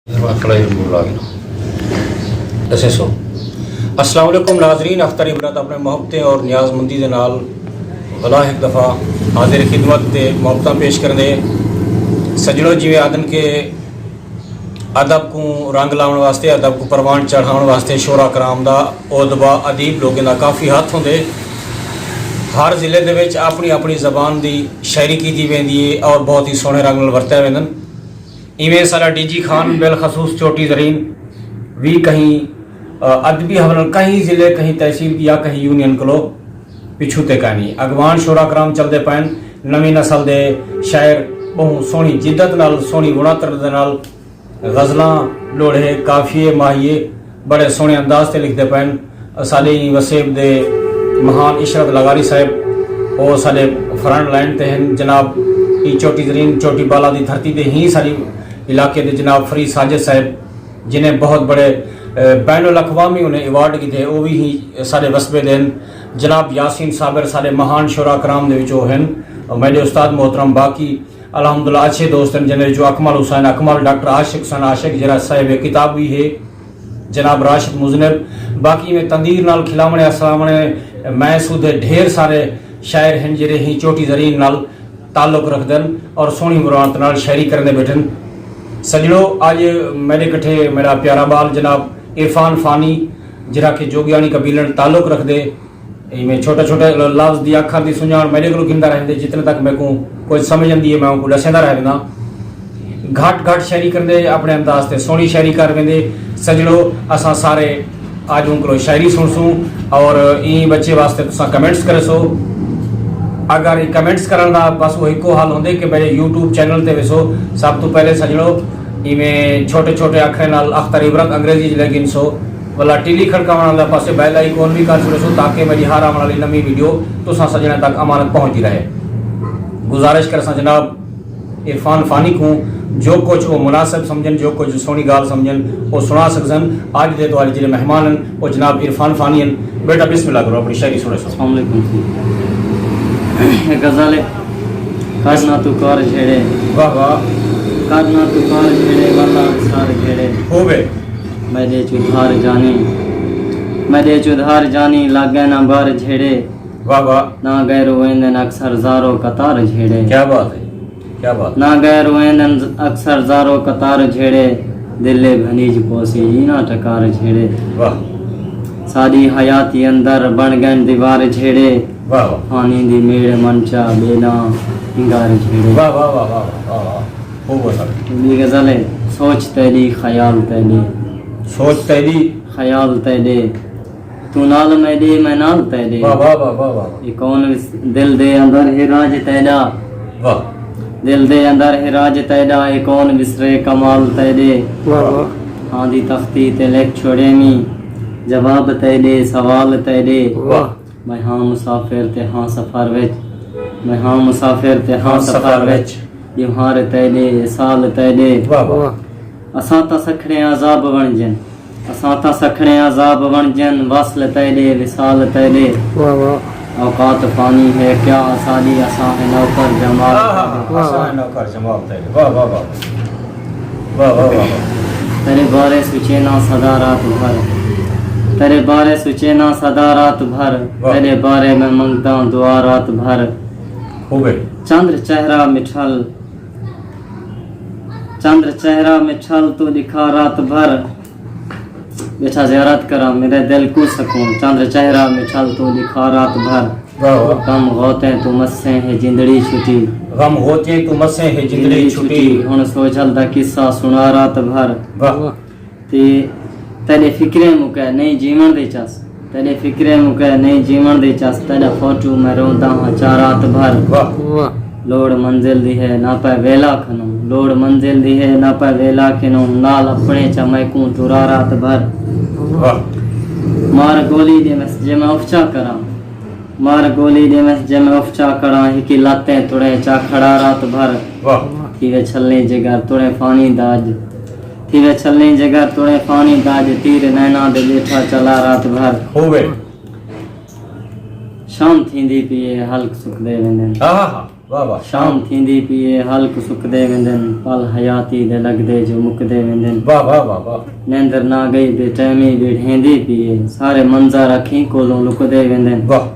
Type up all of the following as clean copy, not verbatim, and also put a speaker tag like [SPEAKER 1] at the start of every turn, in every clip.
[SPEAKER 1] अस्सलाम वालेकुम नाज़रीन, अख्तर इबरत अपने मुहब्बतें और नियाज़मंदी दे नाल भला एक दफ़ा हाजिर खिदमत ते मुहब्बतां पेश कर दे सजड़ो जिवें आदन के अदब को रंग लाउण वास्ते, अदब को परवान चढ़ाउण वास्ते शोरा कराम दा ओदबा अदीब लोगों दा काफ़ी हथ होंदे। हर ज़िले दे विच अपनी अपनी ज़बान दी शायरी कीती वेंदी है और बहुत ही सोहणे रंग नाल वरतिया वेंदन। इवें साडा डीजी खान बिलखसूस चोटी ज़रीन भी कहीं अदबी हवलन कहीं ज़िले कहीं तहसील या कहीं यूनियन को पिछूते कानी अगवान शोरा कराम चलते पैन। नवी नस्ल के शायर बहुत सोहनी जिद्दत नाल सोहनी गुणातर दे नाल गज़लां लोढ़े काफिए माहिए बड़े सोहने अंदाज से लिखते पैन। साडे वसेब दे महान इशरत लगारी साहब वो साडे फ्रंट लाइन ते हैं। जनाब ई चोटी ज़रीन चोटी बाला की धरती ते ही सारी इलाके दे जनाब फरीद साजिद साहब जिन्हें बहुत बड़े बैनुल अक़वामी उन्हें अवार्ड किए वो भी ही सारे वसबे देन। जनाब यासीन साबिर सारे महान शोरा कराम दे विचों हैं। मेरे उस्ताद मोहतरम बाकी अल्हम्दुलिल्लाह अच्छे दोस्त हैं जिन्हें जो अकमल हुसैन अकमल डॉक्टर आशिक हुसैन आशिक जरा साहिब किताब भी है। जनाब राशिद मुजनब बाकी में तंदीर नाल खिलावने असलावने मैं सूदे ढेर सारे शायर हैं जिन्हें ही चोटी ज़रीन नाल ताल्लुक रखदन और सोहनी मुराद नाल शायरी करने बैठन। सजड़ो आज मेरे कट्ठे मेरा प्यारा बाल जनाब इरफान फानी जरा के जोगियानी कबीलन ताल्लुक रख दे। में छोटे छोटे लफ्ज़ दी अखर दी सुझाण मेरे को गिनता रहते जितने तक मैं को कोई समझ आती है मैं उनको दसेंदा रहना। घट घट शायरी करते अपने अंदाज से सोहनी शायरी कर वेंदे। सजड़ो असा सारे आज उनको शायरी सुनसूँ और ई बच्चे वास्ते तुसा कमेंट्स करे सो। अगर कमेंट्स करन दा बस वो एको हाल होंदे कि मेरे यूट्यूब चैनल ते वेसो सब तो पहले सजड़ो इवें छोटे छोटे अखरे नाल अख्तर इबरत अंग्रेजी लेकिन सो वाला टीली खड़कावण वाला पासे बेल आइकॉन भी कर छो ताकि मेरी हर आने वाली नवी वीडियो तुसा सजने तक अमानत पहुंचती रहे। गुजारिश कर जनाब इरफान फानी को जो कुछ वो मुनासिब समझन जो कुछ सोहनी गाल समझन वो सुना सकन। आज दे तो जिले मेहमान हैं वो जनाब इरफान फानी हैं। बेटा बिस्मिल्लाह करो अपनी शायरी सुने।
[SPEAKER 2] अस्सलाम वालेकुम। गज़ल करना तू कार झेड़े
[SPEAKER 1] वाह वाह
[SPEAKER 2] करना तू कार झेड़े वाला सार झेड़े
[SPEAKER 1] होवे
[SPEAKER 2] मेरे चुधार जानी लागे ना बार झेड़े
[SPEAKER 1] वाह वाह
[SPEAKER 2] ना गए रोएंदन अक्सर ज़ारो कतार झेड़े।
[SPEAKER 1] क्या बात है क्या बात।
[SPEAKER 2] ना गए रोएंदन अक्सर ज़ारो कतार झेड़े दिले भनीज पोसी ना टकार झेड़े।
[SPEAKER 1] वाह
[SPEAKER 2] सारी हयाती अंदर बन गए दीवार झेड़े
[SPEAKER 1] वाह
[SPEAKER 2] पानी दी मेड़ मनचा बेना इंगार झेड़े।
[SPEAKER 1] वाह वाह वाह वाह वाह हो बोला।
[SPEAKER 2] ये गज़ल है सोच तेरी ख्याल तेरी
[SPEAKER 1] सोच तेरी
[SPEAKER 2] ख्याल तेरे तू नाल मेरे मैं नाल तेरे।
[SPEAKER 1] वाह वाह वाह वाह वाह
[SPEAKER 2] ये कौन दिल दे अंदर है राज तेरा
[SPEAKER 1] वाह
[SPEAKER 2] दिल दे अंदर है राज तेरा ये कौन विसरे कमाल तेरे। हाँ दी तख्ती ते लिख छोड़े मी जवाब तेरे सवाल तेरे। मैं हाँ मुसाफिर ते हाँ सफर विच मैं हाँ मुसाफिर ते हाँ सफर विच युहार तेरे साल तेरे।
[SPEAKER 1] वाह वाह
[SPEAKER 2] असां ता सखणे अज़ाब वणजन असां ता सखणे अज़ाब वणजन वसल तेरे विसाल तेरे। औकात पानी है क्या आसानी असां है नौकर जमाल
[SPEAKER 1] नौकर जमाल तेरे। वाह वाह वाह वाह वाह वाह
[SPEAKER 2] तेरे बारे सुचे ना सदा रात भर तेरे बारे सुचे ना सदा रात भर तेरे बारे में मंगता हूँ दुआ रात भर।
[SPEAKER 1] हो गए
[SPEAKER 2] चंद्र चेहरा मिठल तू दिखा रात भर बेटा ज़ियारत करा मेरे दिल को सकून चंद्र चेहरा मिठल तू दिखा रात भर। गम होते तू मस्से है जिंदड़ी छुटी
[SPEAKER 1] गम होते तू मस्से है जिंदड़ी छुटी
[SPEAKER 2] हुण सोचल दा किस्सा सुना रात भर। ते तेरे फिक्रे मुके नहीं जीवन दे चस तेरे फिक्रे मुके नहीं जीवन दे चस तेरा फोटो मैं रोंदा हां चा रात भर। लोड़ मंजिल दी है ना पे वेला खनो लोड़ मंजिल दी है ना पे वेला खनो नाल अपने चमैकू टुरा रात भर। मार गोली दे मस्जे में उफचा करा मार गोली दे मस्जे में उफचा करा हिकी लाते तुड़े चा खड़ा रात भर। थीवे छलने जगह तुड़े फानी दाज थीवे छलने जगह तुड़े फानी दाज तीर नैना दे लेठा चला रात भर। शाम थींदी पिए हल्क सुख दे वेंदन
[SPEAKER 1] वाह वाह
[SPEAKER 2] शाम थींदी पिए हल्क सुकदे वेंदन पल हयाती दे लगदे जो मुकदे वेंदन
[SPEAKER 1] वाह वाह वाह वाह
[SPEAKER 2] नेंदर ना गई बेटैमी बिढ़ेंदी पिए सारे मंजर अखीं कोलों लुकदे वेंदन
[SPEAKER 1] वाह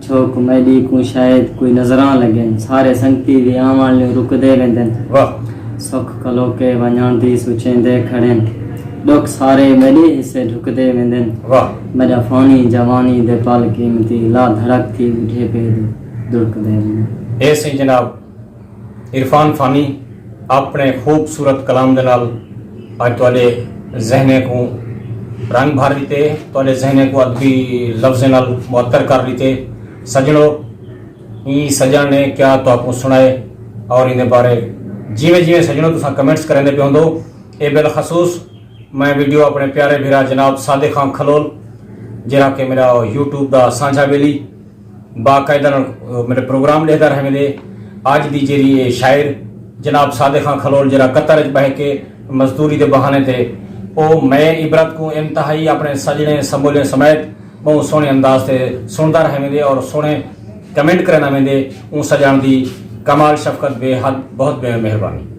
[SPEAKER 2] छोक मैडी को शायद कोई नजरां लगन सारे संगती दी आवाल रुकदे वेंदन
[SPEAKER 1] वाह
[SPEAKER 2] सुख कलोके वञण दी सुचेंदे खड़न दुख सारे मेरे हिस्से ढुकदे वेंदन
[SPEAKER 1] वाह
[SPEAKER 2] मेरा फानी जवानी दे पल कीमती ला धड़क थी उठे पे दुड़कदे वेंदन
[SPEAKER 1] ऐसे जनाब इरफान फानी अपने खूबसूरत कलाम दे नाल आज तुहाडे ज़हने को रंग भर दिते तुहाडे ज़हने को अदबी लफ्ज़ नाल मुअत्तर कर दिते सजणो ई सजण ने क्या तुहाको सुनाए और इन्हें बारे जिवें जिवें सजणो तुसां कमेंट्स करेंदे पे होंदो ए बिलखसूस मैं वीडियो अपने प्यारे भीरा जनाब सादिक खान खलोल जिहड़ा कि मेरा यूट्यूब दा सांझा बेली बाकायदा मेरे प्रोग्राम लेदा रहे दे अज दी जेरी ये शायर जनाब सादिक खान खलोल जरा कतर च बह के मजदूरी के बहाने थे ओ मैं इबरत को इंतहाई अपने सजने समूले समेत बहुत सोहने अंदाज से सुनता रहे दे और सोहने कमेंट करना में दे उन सजान दी कमाल शफकत बेहद बहुत मेहरबानी।